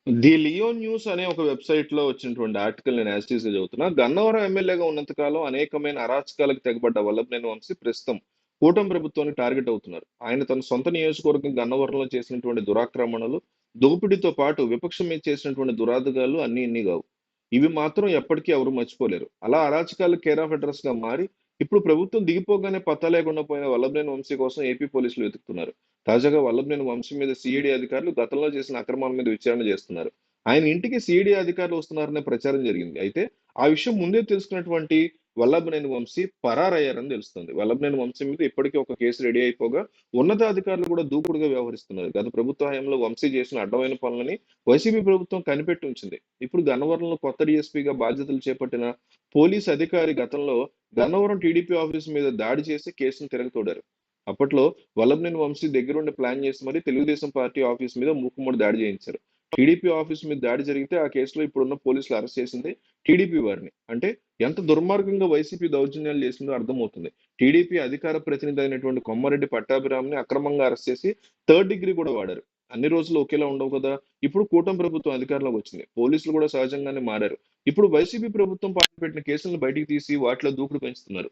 The Leo news అనే ఒక website లో వచ్చినటువంటి ఆర్టికల్ నేను యాజ్ టీజ్ గా చదువుతున్నా. గన్నవరం ఎమ్మెల్యేగా ఉన్నంత కాలం అనేకమైన అరాచకాలకు తెగబడ్డ వల్లభనేని వంశీ ప్రస్తుతం కూటమి ప్రభుత్వానికి టార్గెట్ అవుతున్నారు. ఆయన తన సొంత నియోజకవర్గం గన్నవరంలో చేసినటువంటి దురాక్రమణలు, దోపిడీతో పాటు విపక్షం మీద చేసినటువంటి దురాగతాలు అన్ని ఇన్ని కావు. ఇవి మాత్రం ఎప్పటికీ ఎవరు మర్చిపోలేరు. అలా అరాచకాలు కేర్ ఆఫ్ అడ్రస్ గా మారి ఇప్పుడు ప్రభుత్వం దిగిపోగానే పత్తా లేకుండా పోయిన వల్లభనేని వంశీ కోసం ఏపీ పోలీసులు వెతుకుతున్నారు. తాజాగా వల్లభనేని వంశీ మీద సిఐడి అధికారులు గతంలో చేసిన అక్రమాల మీద విచారణ చేస్తున్నారు. ఆయన ఇంటికి సిఐడి అధికారులు వస్తున్నారనే ప్రచారం జరిగింది. అయితే ఆ విషయం ముందే తెలుసుకున్నటువంటి వల్లభనేని వంశీ పరారయ్యారని తెలుస్తుంది. వల్లభనేని వంశీ మీద ఇప్పటికే ఒక కేసు రెడీ అయిపోగా ఉన్నతాధికారులు కూడా దూకుడుగా వ్యవహరిస్తున్నారు. గత ప్రభుత్వ హయాంలో వంశీ చేసిన అడ్డమైన పనులని వైసీపీ ప్రభుత్వం కనిపెట్టి ఉంచింది. ఇప్పుడు గన్నవరంలో కొత్త డీఎస్పీగా బాధ్యతలు చేపట్టిన పోలీస్ అధికారి గతంలో గన్నవరం టీడీపీ ఆఫీస్ మీద దాడి చేసి కేసును తిరగతోడారు. అప్పట్లో వల్లభనేని వంశీ దగ్గరుండి ప్లాన్ చేసి మరి తెలుగుదేశం పార్టీ ఆఫీస్ మీద మూకుమ్మడి దాడి చేయించారు. టీడీపీ ఆఫీస్ మీద దాడి జరిగితే ఆ కేసులో ఇప్పుడున్న పోలీసులు అరెస్ట్ చేసింది టీడీపీ వారిని. అంటే ఎంత దుర్మార్గంగా వైసీపీ దౌర్జన్యాలు చేసిందో అర్థమవుతుంది. టీడీపీ అధికార ప్రతినిధి అయినటువంటి కొమ్మారెడ్డి పట్టాభిరామ్ని అక్రమంగా అరెస్ట్ చేసి థర్డ్ డిగ్రీ కూడా వాడారు. అన్ని రోజులు ఒకేలా ఉండవు కదా. ఇప్పుడు కూటమి ప్రభుత్వం అధికారంలోకి వచ్చింది. పోలీసులు కూడా సహజంగానే మారారు. ఇప్పుడు వైసీపీ ప్రభుత్వం పాటు పెట్టిన కేసులను బయటికి తీసి వాటిలో దూకుడు పెంచుతున్నారు.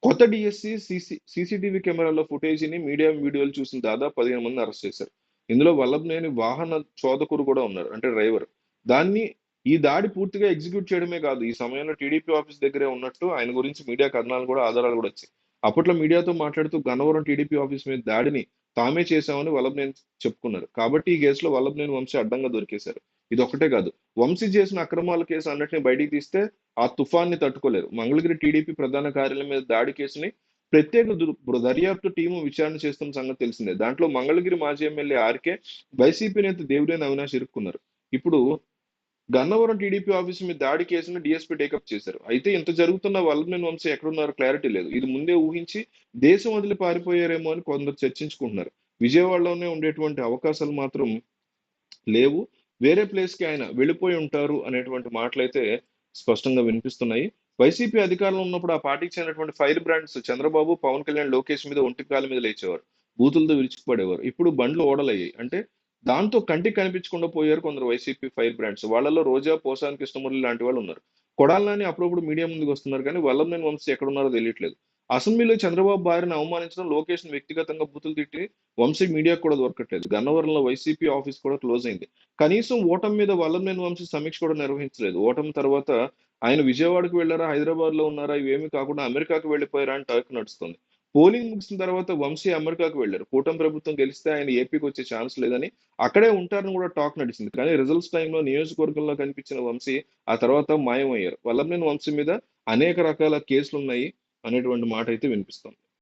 కొత్త డిఎస్సి సీసీటీవీ కెమెరాల ఫుటేజీని మీడియా వీడియోలు చూసిన దాదాపు 15 మంది అరెస్ట్ చేశారు. ఇందులో వల్లభనేని వాహన చోదకుడు కూడా ఉన్నారు, అంటే డ్రైవర్. దాన్ని ఈ దాడి పూర్తిగా ఎగ్జిక్యూట్ చేయడమే కాదు, ఈ సమయంలో టీడీపీ ఆఫీస్ దగ్గరే ఉన్నట్టు ఆయన గురించి మీడియా కథనాలు కూడా ఆధారాలు కూడా వచ్చాయి. అప్పట్లో మీడియాతో మాట్లాడుతూ గన్నవరం టీడీపీ ఆఫీస్ మీద దాడిని తామే చేశామని వల్లభనేని చెప్పుకున్నారు. కాబట్టి ఈ కేసులో వల్లభనేని వంశీ అడ్డంగా దొరికేశారు. ఇది ఒక్కటే కాదు, వంశీ చేసిన అక్రమాల కేసు అన్నిటిని బయటికి తీస్తే ఆ తుఫాన్ని తట్టుకోలేరు. మంగళగిరి టీడీపీ ప్రధాన కార్యాలయం మీద దాడి కేసుని ప్రత్యేక దర్యాప్తు టీము విచారణ చేస్తున్న సంగతి తెలిసిందే. దాంట్లో మంగళగిరి మాజీ ఎమ్మెల్యే ఆర్కే, వైసీపీ నేత దేవినేని అవినాష్ ఇరుక్కున్నారు. ఇప్పుడు గన్నవరం టీడీపీ ఆఫీస్ మీద దాడి కేసును డీఎస్పీ టేకప్ చేశారు. అయితే ఇంత జరుగుతున్న వల్లభనేని వంశీ ఎక్కడున్నారో క్లారిటీ లేదు. ఇది ముందే ఊహించి దేశం వదిలి పారిపోయారేమో అని కొందరు చర్చించుకుంటున్నారు. విజయవాడలోనే ఉండేటువంటి అవకాశాలు మాత్రం లేవు. వేరే ప్లేస్ కి ఆయన వెళ్ళిపోయి ఉంటారు అనేటువంటి మాటలైతే స్పష్టంగా వినిపిస్తున్నాయి. వైసీపీ అధికారంలో ఉన్నప్పుడు ఆ పార్టీకి చెందినటువంటి ఫైర్ బ్రాండ్స్ చంద్రబాబు, పవన్ కళ్యాణ్, లోకేష్ మీద ఒంటికాల మీద లేచేవారు. బూతులతో విరుచుకుపడేవారు. ఇప్పుడు బండ్లు ఓడలయ్యాయి. అంటే దాంతో కంటికి కనిపించకుండా పోయారు కొందరు వైసీపీ ఫైర్ బ్రాండ్స్. వాళ్ళలో రోజా, పోసాని కృష్ణమురళి లాంటి వాళ్ళు ఉన్నారు. కొడాలని అప్పుడప్పుడు మీడియా ముందుకు వస్తున్నారు, కానీ వల్లభనేని వంశీ ఎక్కడున్నారో తెలియట్లేదు. అసెంబ్లీలో చంద్రబాబు భార్యను అవమానించడం, లోకేష్ వ్యక్తిగతంగా బూతులు తిట్టి వంశీ మీడియాకు కూడా దొరకట్లేదు. గన్నవరంలో వైసీపీ ఆఫీస్ కూడా క్లోజ్ అయింది. కనీసం ఓటమి మీద వల్లభనేని వంశీ సమీక్ష కూడా నిర్వహించలేదు. ఓటమి తర్వాత ఆయన విజయవాడకు వెళ్లారా, హైదరాబాద్ లో ఉన్నారా, ఇవేమీ కాకుండా అమెరికాకు వెళ్లిపోయారా అని టాక్ నడుస్తుంది. పోలింగ్ ముగిసిన తర్వాత వంశీ అమెరికాకు వెళ్లారు. కూటమి ప్రభుత్వం గెలిస్తే ఆయన ఏపీకి వచ్చే ఛాన్స్ లేదని అక్కడే ఉంటారని కూడా టాక్ నడిచింది. కానీ రిజల్ట్స్ టైంలో నియోజకవర్గంలో కనిపించిన వంశీ ఆ తర్వాత మాయమయ్యారు. వల్లభనేని వంశీ మీద అనేక రకాల కేసులు ఉన్నాయి అనేటువంటి మాట అయితే వినిపిస్తుంది.